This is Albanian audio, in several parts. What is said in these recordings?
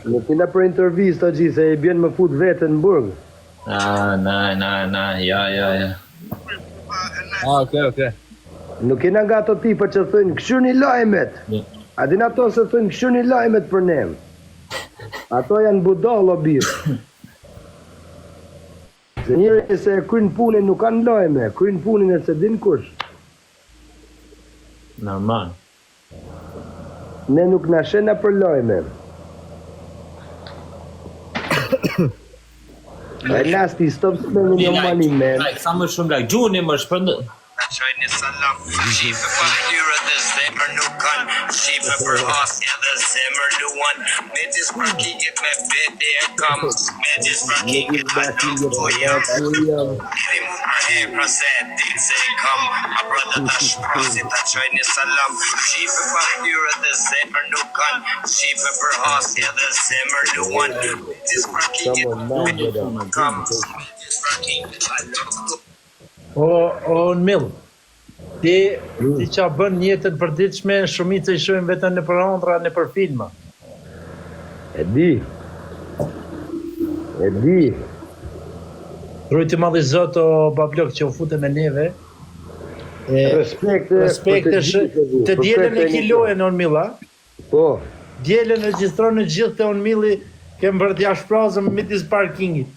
Nuk kena për intervista gjithë, se i bjen më fut vetën në burg. Ja. Okay. Nuk kena nga ato tipa që thënë këshuni lajmet. A din ato se thënë këshuni lajmet për ne. Ato janë budalla birë. Se njëri se kryin punën nuk kanë lajme, kryin punën e se din kush. Normal. Ne nuk na shena për lajme. E nasty, stop spending your money, man. Sa më shumë like, gjuni më shpërndë. Qajnë salam, shife për hyrë dhe zemër nuk kanë, shife për hasja dhe zemër luan, me gjithë parkingit me vete e kam, me gjithë parkingit me nuk po jam, edhe mu për hekra se din se i kam, a brada ta shprasit ta qajnë salam, shife për hyrë dhe zemër nuk kanë, shife për hasja dhe zemër luan, me gjithë parkingit me nuk kam, me gjithë parkingit me nuk O në mill, ti qa bën jetën përditshme, shumica i shohin vetëm në për ëndra, në për filma. E di. Rujti madhi zot o bablok që u fute me neve. Respekte të dielën e kilojen o në milla. Po. Dielën regjistronë në gjithë të o në milli, kem bërë shprazëm midis parkingit.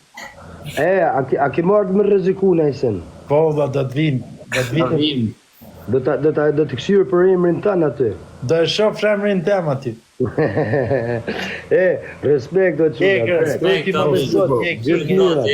A ke marrë më rreziku najsen? Po, do të vim. Do të këshirë për emrin tanë aty. Do e shoh emrin tem aty. Respekt do të qëta. Respekt i më me zot. Gjithë njëra.